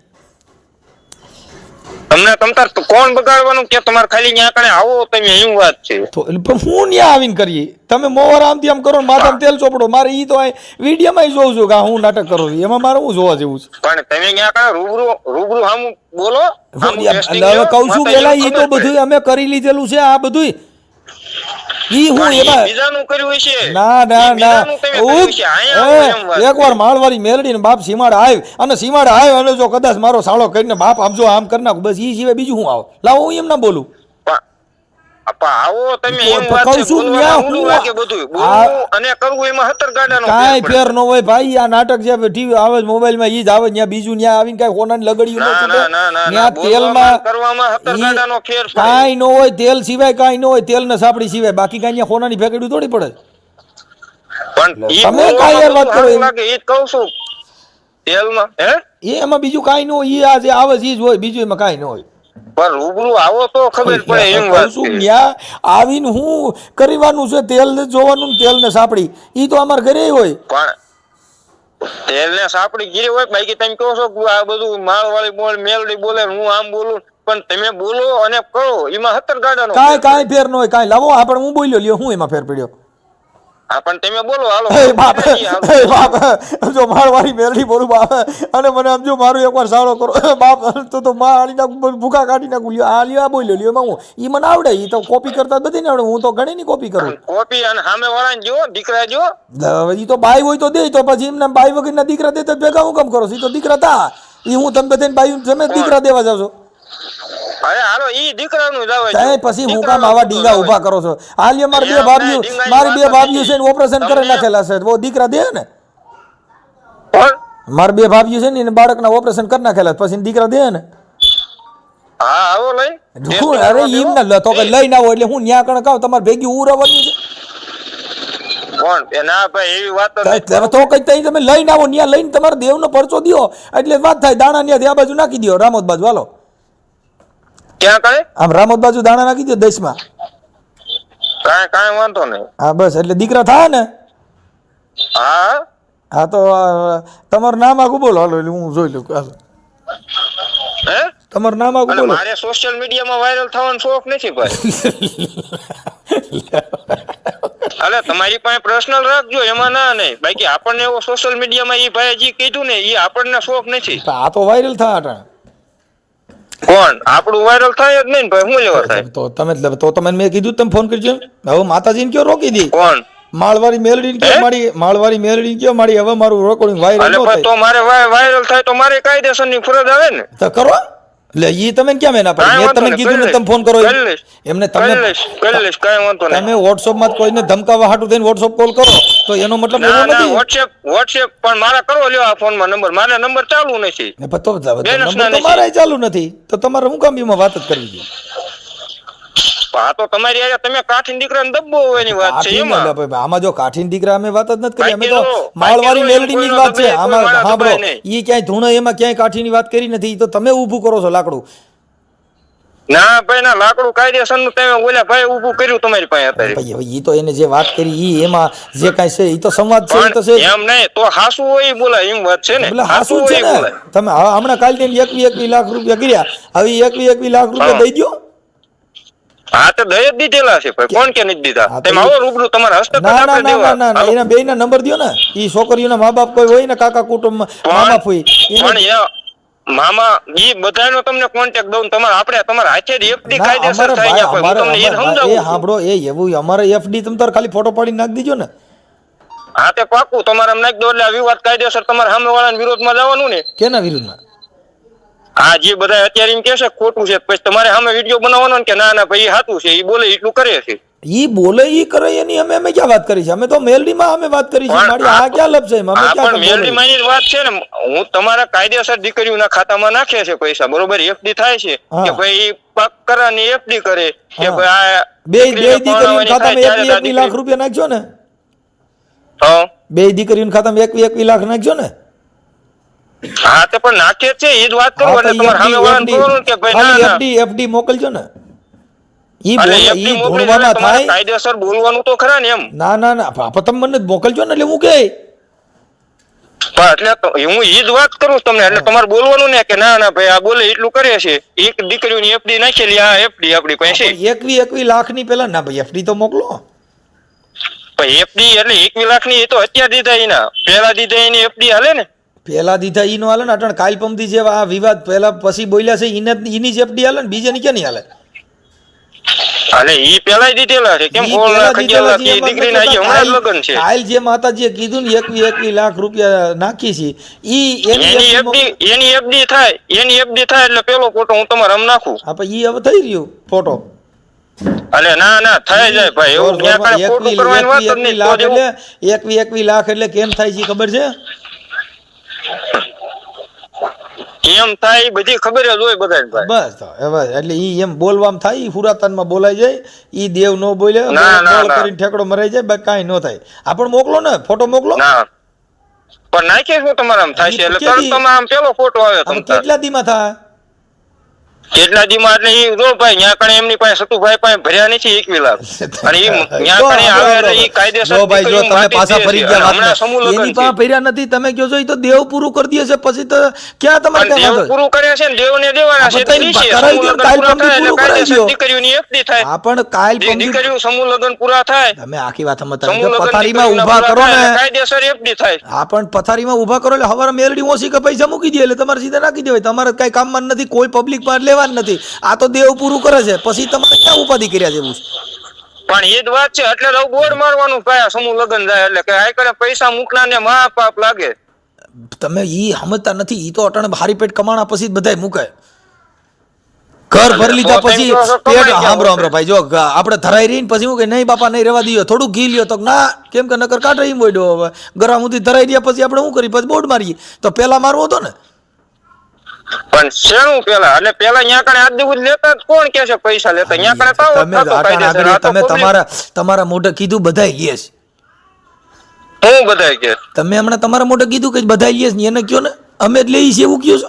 તમને તમતાર તો કોણ બગાડવાનું કે તમારે ખાલી ન્યા કણે આવો તમે એવું વાત છે. તો એટલે પણ હું ન્યા આવીને કરીએ તમે મોવાર આમથી આમ કરો ને માથામાં તેલ ચોપડો મારે ઈ તો વિડીયોમાં જોઉં છું કે આ હું નાટક કરું છું એમાં મારે હું જોવા જેવું છે. પણ તમે ન્યા કણે રૂબરૂ હામું બોલો હામું testing એટલે હવે લ્યો, કહું છું માતાજીને પેલા ઈ તો ખબર પડે. બધું અમે કરી લીધેલું છે આ બધું ઈ હું પણ ઈ એમાં બીજાનું કર્યું હશે. ના ના ઈ ના બીજાનું તમે કર્યું હશે. અહીંયા આવો એમ વાત છે. એકવાર માળવારી મેલડી ને બાપ સીમાડા આવ અને સીમાડા આવ અને જો કદાચ મારો સાળો કરીને બાપ આમ જો આમ કરી નાખું બસ ઈ સિવાય બીજું હું આવ લાવો હું એમ ના બોલું. પણ આવો તમે તો એમ વાત કહું છે, છું બોલવામાં ન્યા ઊંડું હું લાગે બધું. આ- બોલવું અને કરવું એમાં 17 ગાડાનો કાંઈ ફેર પડે. ફેર ન હોય ભાઈ આ નાટક જે ટીવી આવે મોબાઈલમાં ઈ જ આવે ત્યાં બીજું ત્યાં આવીને કાંઈ હોનાની લગડીયું ન ના, છૂટે. ના, ના, ના, ત્યાં બોલવામાં તેલમાં કરવામાં 17 ઈ ગાડાનો ફેર પડે. કાંઈ ન હોય તેલ સિવાય કાંઈ ન હોય તેલ ને સાપડી સિવાય બાકી કાંઈ ત્યાં હોનાની ફેકડી થોડી પડે. પણ ઈ તમે કાંઈ યાર વાત બોલવામાં કરો બધું એમ. સારું લાગે ઈ જ કહું છું. તેલમાં એમાં બીજું કાંઈ ન હોય ઈ આ જે આવે છે ઈ જ હોય બીજું એમાં કાંઈ ન હોય. પણ રૂબરૂ આવો તો ખબર પડે એમ કહું વાત છું છે. ન્યા આવીને હું કરવાનું છે તેલ ને જોવાનું ને તેલ ને સાપડી ઈ તો અમારે ઘરે હોય. પણ તેલ ને સાપડી ગીરી હોય બાકી તમે કહો છો કે આ બધું માળવાળી બોલ મેલડી બોલે ને હું આમ બોલું પણ તમે બોલો અને કરો એમાં 17 ગાડાનો કાંઈ ફેર ન હોય કાંઈ લાવો આપણે હું બોલ્યો લ્યો હું એમાં ફેર પડ્યો. હા પણ તમે બોલો હાલો એ બાપ એ બાપ જો મારવાળી મેલડી બોલું બાપ અને મને આમ જો મારું એકવાર સાળો કરો બાપ તો માં આલી નાખું ભૂખા કાઢી નાખું લ્યો આ લ્યો આ બોલ્યો લ્યો એમાં હું ઈ મને આવડે ઈ તો કોપી કરતા બધી ને આવડે હું તો ઘણી ની કોપી કરું. કોપી અને સામે વાળાને જો દીકરા જો હવે ઈ તો બાઈ હોય તો દે તો પછી એમને બાઈ વગરના દીકરા દે તો ભેગા હું કામ કરો ઈ તો દીકરા તા ઈ હું તમે બધાને બાઈ તમે દીકરા દેવા જાવ છો. અરે હાલો ઈ દીકરાનું જ આવે તાય પછી હું કામ આવા ડીંગા ઊભા કરો છો આ લ્યો મારી બે ભાભીઓ છે ને ઓપરેશન કરી નાખેલા છે વો દીકરા દે ને પણ મારા બે ભાભીઓ છે ને એને બાળકના ઓપરેશન કરી નાખેલા છે, પછી દીકરા દે ને હા આવો લઈ હું અરે એમ ના તો કે લઈને આવો એટલે હું ન્યા કણ કહું તમારે ભેગી ઉરવવાની કોણ એ ના ભાઈ એવી વાત તો છે તો કઈ તઈ તમે લઈને આવો ન્યા લઈને તમારે દેવનો પરચો દ્યો એટલે વાત થાય દાણા ન્યા આ બાજુ નાખી દ્યો રામોદ બાજુ હાલો ક્યાં કરે આમ રામોદ બાજુ દાણા નાખી દ્યો દેશમાં કાંઈ વાંધો નહીં. હા બસ એટલે દીકરા થાય ને હા હા તો તમારું નામ આખું બોલો હાલો એટલે હું જોઈ લઉં હાલો હે તમારું નામ આખું અને બોલો મારે સોશિયલ મીડિયામાં વાયરલ થવાનો શોખ નથી ભાઈ. અલે તમારી પાસે પર્સનલ રાખજો એમાં ના નહીં બાકી આપણને એવો સોશિયલ મીડિયામાં ઈ ભાઈ જે કીધું ને ઈ આપણને શોખ નથી. આ તો વાયરલ થાય અટાણે કોણ આપણું વાયરલ થાય જ નહીં ને ભાઈ હું લેવા થાય તો તમે મેં કીધું તમે ફોન કરજો હવે માતાજીને કયો રોકી દી કોણ માળવારી મેલડીને કયો માળવારી મેલડીને કયો મારી હવે મારું રેકોર્ડિંગ વાયરલ અને ન પછી તો મારે વાયરલ થાય તો મારે કાયદેસરની ફરજ આવે ને થાય તો કરો એટલે ઈ તમે કેમ એના પાડી મેં તમને કીધું ને તમે ફોન કરો એમને તમે કરી લઈશ કાંઈ વાંધો નહીં. તમે WhatsApp માં કોઈને ધમકાવા હાટું થઈને WhatsApp કોલ કરો તો એનો મતલબ એવો ના ના નથી વોટ્સએપ પણ મારા કરો લ્યો આ ફોનમાં નંબર મારે નંબર ચાલુ નથી. ને પણ તો બેનસ ના નંબર તો મારે ચાલુ નથી તો તમારે શું કામ એમાં વાત જ કરવી જોઈએ આ તો તમારી આયા તમે કાઠીન દીકરાને દબ્બો હોવાની વાત છે એમાં. આમાં જો કાઠીન દીકરા અમે વાત જ નથી કરી અમે તો બાકી માળવારી તો મેલડીની જ વાત છે કોઈ આમાં માણસ સાંભળો દબાય નહીં. ઈ ક્યાંય ધૂણો એમાં ક્યાંય કાઠીની વાત કરી નથી ઈ તો તમે ઊભું કરો છો લાકડું ના ભાઈ ના લાકડું કાયદેસરનું તમે ઓલા ભાઈ ઊભું કર્યું તમારી પાસે અત્યારે. ભાઈ હવે ઈ તો એને જે વાત કરી ઈ એમાં જે કાંઈ છે ઈ તો સંવાદ છે ઈ તો છે પણ એમ નહીં તો હાસુ હોય ઈ બોલાય એમ વાત છે ને. એટલે હાસુ હાસું છે હોય ઈ ને બોલાય. તમે હમણાં કાલ તેને 21 લાખ રૂપિયા કર્યા હવે 21 લાખ રૂપિયા દઈ દ્યો હા તો દઈ જ દીધેલા છે ભાઈ કોણ કે નથી દીધા હા, તો તમે આવો રૂબરૂ તમારા હસ્તક ના ના આપણે ના દેવા. ના ના એના બેયના નંબર દ્યો ને ઈ છોકરીઓના મા બાપ કોઈ હોય ને કાકા કુટુંબ મામા ફોઈ પણ મામા ઈ બધાનો તમને કોન્ટેક્ટ દઉં તમારે આપણે તમારા હાથે જ એફડી કાયદેસર થાય અહીંયા કોઈ. હું તમને એ સમજાવું એ છું. સાંભળો એ એવું અમારે એફડી તમે તાર ખાલી ફોટો પાડી નાખી દીજો ને હા તે પાકું તમારે એમ નાખી દો એટલે આ વિવાદ કાયદેસર તમારા સામે વાળાના વિરોધમાં જવાનું ને. કેના વિરુદ્ધમાં આ જે બધા અત્યારે એમ કે છે ખોટું છે પછી તમારે સામે વિડીયો બનાવવાનો ને કે ના ના ભાઈ સાચું છે એ બોલે એટલું કરે છે ઈ બોલે ઈ કરે એની અમે ક્યાં વાત કરી છે? અમે તો મેલડીમાં અમે વાત કરી છે મારી આ ક્યાં લપ છે? અમે ક્યાં મેલડીમાં ની વાત છે ને હું તમારા કાયદેસર દીકરીઓના ખાતામાં નાખે છે પૈસા બરોબર એફડી થાય છે કે ભાઈ પાક કરાની એફડી કરે કે ભાઈ આ બે દીકરીઓના ખાતામાં 21 લાખ રૂપિયા નાખજો ને હા બે દીકરીઓના ખાતામાં 21 લાખ નાખજો ને હા તો પણ નાખે છે એ જ વાત કરો એટલે તમારે સામે વાળાને કહો કે ભાઈ ના ના એફડી મોકલજો ને ઈ ભણવામાં થાય કાયદેસર બોલવાનું તો ખરા ને એમ ના ના ના તમે મને મોકલજો ને એટલે હું કે એટલે હું ઈ જ વાત કરું તમને એટલે તમારે બોલવાનું ને કે ના ના ભાઈ આ બોલે એટલું કરે છે એક દીકરીઓની એફડી નાખેલી આ એફડી આપણી પાસે 21 લાખ ની પેલા ના ભાઈ એફડી તો મોકલો એફડી એટલે 21 લાખ ની એ તો અત્યારે દીધા એના પેલા દીધા એની એફડી હાલે ને પેલા દીધા ઈ નો હાલે ને અટણ કાલ પમથી જેવા આ વિવાદ પેલા પછી બોલ્યા છે એની જ એફડી હાલે ને બીજા ની ક્યાં નહીં હાલે અલે ઈ પેલા દીધેલા છે કેમ દીકરીના આજે હમણાં લગ્ન છે કાલ જે માતાજીએ કીધું ને 21 લાખ રૂપિયા નાખી છે ઈ એની એફડી થાય એટલે પેલો ફોટો હું તમારે આમ નાખું હા પણ ઈ હવે થઈ રહ્યું ફોટો અલે ના ના થઈ જાય ભાઈ એવું ક્યાં કાંઈ ખોટું કરવાની વાત જ નહીં લાખ એટલે 21 લાખ એટલે કેમ થાય છે ખબર છે એમ થાય બધી ખબર જ હોય બધાને ભાઈ બસ તો હવે એટલે ઈ એમ બોલવામાં થાય ઈ પુરાતનમાં બોલાઈ જાય ઈ દેવ નો બોલે બોલ કરીને ઠેકડો મરાઈ જાય બાકી કાઈ નો થાય આપણ મોકલો ને ફોટો મોકલો ના પણ નાખે શું તમારે આમ થાય છે એટલે તરત તમે આમ પેલો ફોટો આવે તમને કેટલા દીમાં થાય કેટલા દીમાં એટલે ઈ જો ભાઈ ન્યા કણે એમની પાસે સતુભાઈ પાસે ભર્યા નથી 21 લાખ અને ઈ ન્યા કણે આવે એટલે ઈ કાયદેસર જો ભાઈ જો તમે પાછા ફરી ગયા વાત એની પાસે ભર્યા નથી તમે કહો છો ઈ તો દેવ પૂરું કરી દે છે પછી તો ક્યાં તમારે દેવ પૂરું કરે છે ને દેવને દેવાના છે તે છે કરાઈ દો કાલ પંક્તિ પૂરું કરાઈ દો દીકરીઓની એફડી થાય આ પણ કાલ પંક્તિ દીકરીઓ સમૂહ લગ્ન પૂરા થાય તમે આખી વાત સમજતા પથારીમાં ઊભા કરો ને કાયદેસર એફડી થાય આ પણ પથારીમાં ઊભા કરો એટલે હવારે મેલડી ઓછી કે પૈસા મૂકી દે એટલે તમારે સીધા નાખી દેવાય તમારે કઈ કામમાં નથી કોઈ પબ્લિક પર લેવાનું નથી આ તો દેવ પૂરું કરે છે પછી તમારે ક્યાં ઉપાધિ કર્યા જેવું પણ એ જ વાત છે એટલે તો બોર્ડ મારવાનું કયા સમૂહ લગ્ન જાય એટલે કે આ કરે પૈસા મૂકના ને મહા પાપ લાગે તમે ઈ સમજતા નથી ઈ તો અટાણે હારી પેટ કમાણા પછી બધાય મૂકાય ઘર ભરી લીધા પછી પેટ હાંભરો ભાઈ જો આપણે ધરાઈ રહીને પછી હું કે નહીં બાપા નહીં રહેવા દઈએ થોડું ઘી લ્યો તો ના કેમ કે નકર કાઢ રહી બોડ્યો હવે ગરમ સુધી ધરાઈ રહ્યા પછી આપણે શું કરી પછી બોર્ડ મારીએ તો પેલા મારવો હતો ને પણ શેનું પેલા એટલે પેલા ન્યા કણે આજ દિવસ લેતા કોણ કે છે પૈસા લેતા ન્યા કણે પાવો તમે તમારા મોઢે કીધું બધાય લે છે હું બધાય કે તમે હમણાં તમારા મોઢે કીધું કે બધાય લે છે એને કયો ને અમે જ લઈએ છીએ એવું કયો છો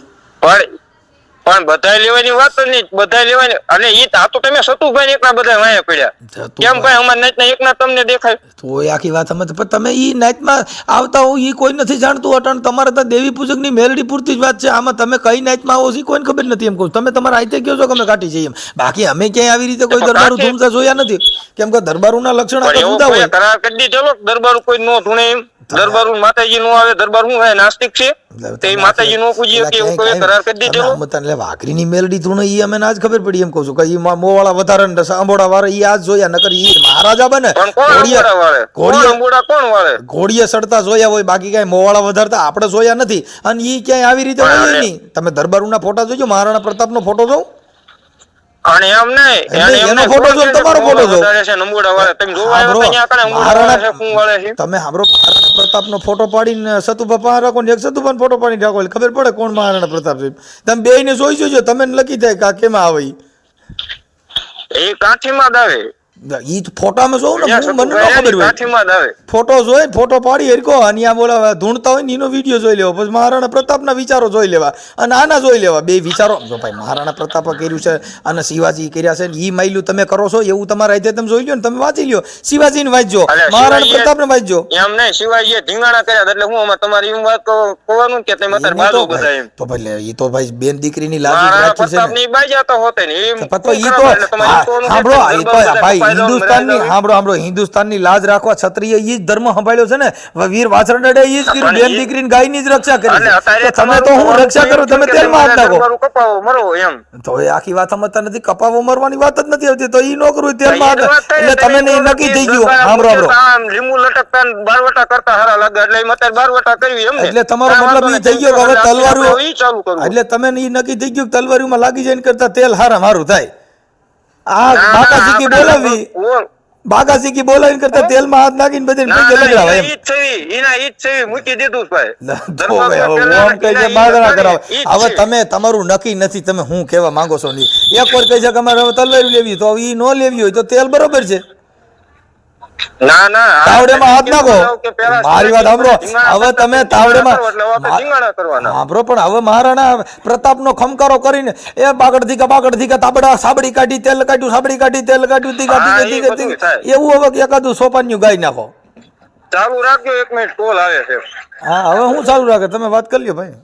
પણ બધાય લેવાની વાત જ નહીં બધાય લેવાની અને ઈ આ તો તમે સતુભાઈ એકના બધા વાયા પડ્યા કેમ ભાઈ અમાર નાચના એકના તમને દેખાય તો આખી વાત સમજ પણ તમે ઈ નાચમાં આવતા હો ઈ કોઈ નથી જાણતું અટણ તમારે તો દેવી પૂજક ની મેલડી પૂરતી જ વાત છે આમાં તમે કઈ નાચમાં આવો છો કોઈને ખબર નથી એમ કહું તમે તમારા આઈતે કહો છો કે અમે કાઢી જઈએ એમ બાકી અમે ક્યાંય આવી રીતે કોઈ દરબારું ધૂમતા જોયા નથી કેમ કે દરબારુના લક્ષણ આ જુદા હોય કરાર કરી દીધો દરબારું કોઈ નો ધૂણે એમ દરબારું માતાજી નો આવે દરબાર હું હે નાસ્તિક છે તે માતાજી નો પૂજીએ કે એવું કોઈ કરાર કરી દીધો એટલે વાકરીની મેલડી ધૂણે ઈ અમે આજ ખબર પડી એમ કહું છું કે ઈ મોવાળા વધારે ને સાંભોળા વાળા ઈ આજ જોયા નકર ઈ મહારાજા બને ઘોડીએ સડતા જોયા હોય બાકી કઈ મોવાળા વધારતા આપણે જોયા નથી અને ઈ ક્યાંય આવી રીતે હોય નહીં તમે દરબારુના ફોટા જોજો મહારાણા પ્રતાપનો ફોટો જોઉં અને એમ નહીં એનો ફોટો જો તમારો ફોટો જો તમે સાંભળો મહારાણા પ્રતાપનો ફોટો પાડીને સતુભા પાસે રાખો ને એક સતુભાનો ફોટો પાડીને રાખો એટલે ખબર પડે કોણ મહારાણા પ્રતાપ છે તમે બેયને જોઈ જોજો તમે લખી થાય કે કેમાં આવે એ કાઠીમાં જ આવે ઈ ફોટામાં જોઉં ને મને ન ખબર હોય ફોટો જોઈ ફોટો પાડી હરકો અને આ બોલા ધૂણતા હોય ને એનો વિડીયો જોઈ લેવો પછી મહારાણા પ્રતાપના વિચારો જોઈ લેવા અને આના જોઈ લેવા બે વિચારો જો ભાઈ મહારાણા પ્રતાપે કર્યું છે અને શિવાજી કર્યા છે ઈ માયલું તમે કરો છો એવું તમારા રીતે તમે જોઈ લ્યો ને તમે વાંચી લ્યો શિવાજીને વાંચજો મહારાણા પ્રતાપને વાંચજો એમ નહીં શિવાજીએ ઢીંગાણા કર્યા એટલે હું અમાર તમારી એમ વાત કહેવાનું કે તમે અત્યારે બાજુ બધા એમ તો ભાઈ ઈ તો ભાઈ બેન દીકરીની લાગી રાખી છે પ્રતાપની બાજા તો હોતે ને તો ઈ તો સાંભળો ઈ તો ભાઈ હિન્દુસ્તાનની સાંભળો હિન્દુસ્તાનની લાજ રાખવા ક્ષત્રિય ઈ જ ધર્મ સંભાળ્યો છે ને વીર વાછરડે ઈ જ કર્યું બેન દીકરીની ગાયની જ રક્ષા કરી છે. તમે તો હું રક્ષા કરો તમે તેલમાં હાથ નાખો કપાવો મરો એમ તો એ આખી વાત સમજતા નથી. કપાવો મરવાની વાત જ નથી આવતી તો ઈ નો કરવું તેલમાં હાથ એટલે તમે નક્કી થઈ ગયું. સાંભળો લીંબુ લટકતા બારવટા કરતા હારા લાગે એટલે એમ અત્યારે બારવટા કરવી એમ એટલે તમારો મતલબ ઈ થઈ ગયો કે હવે તલવારું ઈ ચાલુ કરવું એટલે તમે ઈ નક્કી થઈ ગયું તલવારીમાં લાગી જાય કરતા તેલ હારા મારું થાય. આ બાકા સીકી બોલાવી બાકા સીકી બોલાવીને કરતા તેલમાં હાથ નાખીને બધે પગે લગાડવા એમ મૂકી દીધું ભાઈ. હવે તમે તમારું નક્કી નથી તમે હું કેવા માંગો છો નહીં. એક વાર કહી છે કે અમારે તલવારી લેવી તો ઈ નો લેવી હોય તો તેલ બરોબર છે ના ના તાવડેમાં હાથ નાખો. મારી વાત સાંભળો હવે તમે તાવડેમાં સાંભળો પણ હવે મહારાણા પ્રતાપનો ખમકારો કરીને એ બાગડ ધીકા તાબડા સાબડી કાઢી તેલ કાઢ્યું સાબડી કાઢી તેલ કાઢ્યું એવું હવે એકાદું સોપાન્યું ગાઈ નાખો. ચાલુ રાખજો 1 મિનિટ કોલ આવે છે. હા હવે હું ચાલુ રાખે તમે વાત કરી લ્યો ભાઈ.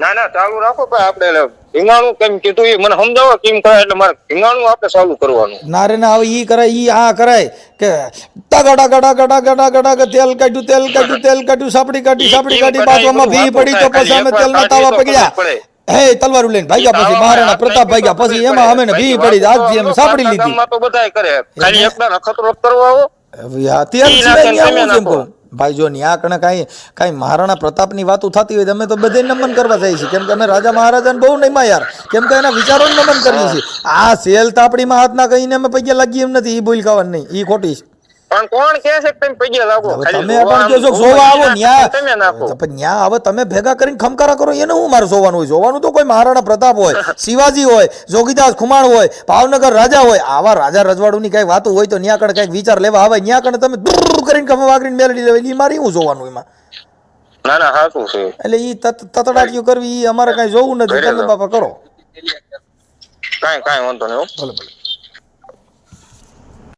ના ના ચાલુ રાખો ભાઈ આપણે ભીંગાણું કેમ કીધું એ મને સમજાવો કેમ કરે એટલે મારે ભીંગાણું આપણે ચાલુ કરવાનું. ના રે ના હવે ઈ કરાય ઈ આ કરાય કે તગડા ગડા ગડા ગડા ગડા તેલ કાઢ્યું સાપડી કાઢી બાજુમાં ભી પડી તો પછી અમે તેલના તાવા પકડ્યા હે તલવારું લઈને ભાગ્યા પછી મહારાણા પ્રતાપ ભાગ્યા પછી એમાં અમે ભી પડી આજથી અમે સાપડી લીધી. તો બધાય કરે ખાલી એકદમ નખતરો કરવા આવો તેલ સિવાય હું કેમ કહું ભાઈ જો ન્યા કણે કાંઈ મહારાણા પ્રતાપની વાતો થતી હોય અમે તો બધે નમન કરવા જાય છે કેમ કે અમે રાજા મહારાજાને બહુ નહીં યાર કેમ કે એના વિચારોને નમન કરીએ છીએ. આ સેલ તાપડીમાં હાથ ના કહીને અમે પૈયા લાગીએ એમ નથી. ઈ બોલ ખાવાનું નહીં ઈ ખોટી છે. પણ કોણ કહે છે કે તમે પૈયા લાગો તમે પણ કહો છો સોવા આવો ન્યા પણ ન્યા હવે તમે ભેગા કરીને ખમકારા કરો એને હું મારે જોવાનું હોય. જોવાનું તો કોઈ મહારાણા પ્રતાપ હોય શિવાજી હોય જોગીદાસ ખુમાણ હોય ભાવનગર રાજા હોય આવા રાજા રજવાડુની કઈ વાતો હોય તો ન્યા કણે કઈક વિચાર લેવા આવે ન્યા કણે તમે દૂર કરીને કમવા વાગરીને મેળવી લેવા એ મારે હું જોવાનું એમાં. ના ના સાચું છે એટલે ઈ તતડાટીઓ કરવી ઈ અમારે કઈ જોવું નથી. તમે બાપા કરો કાંઈ વાંધો નહીં. ભલે ભલે.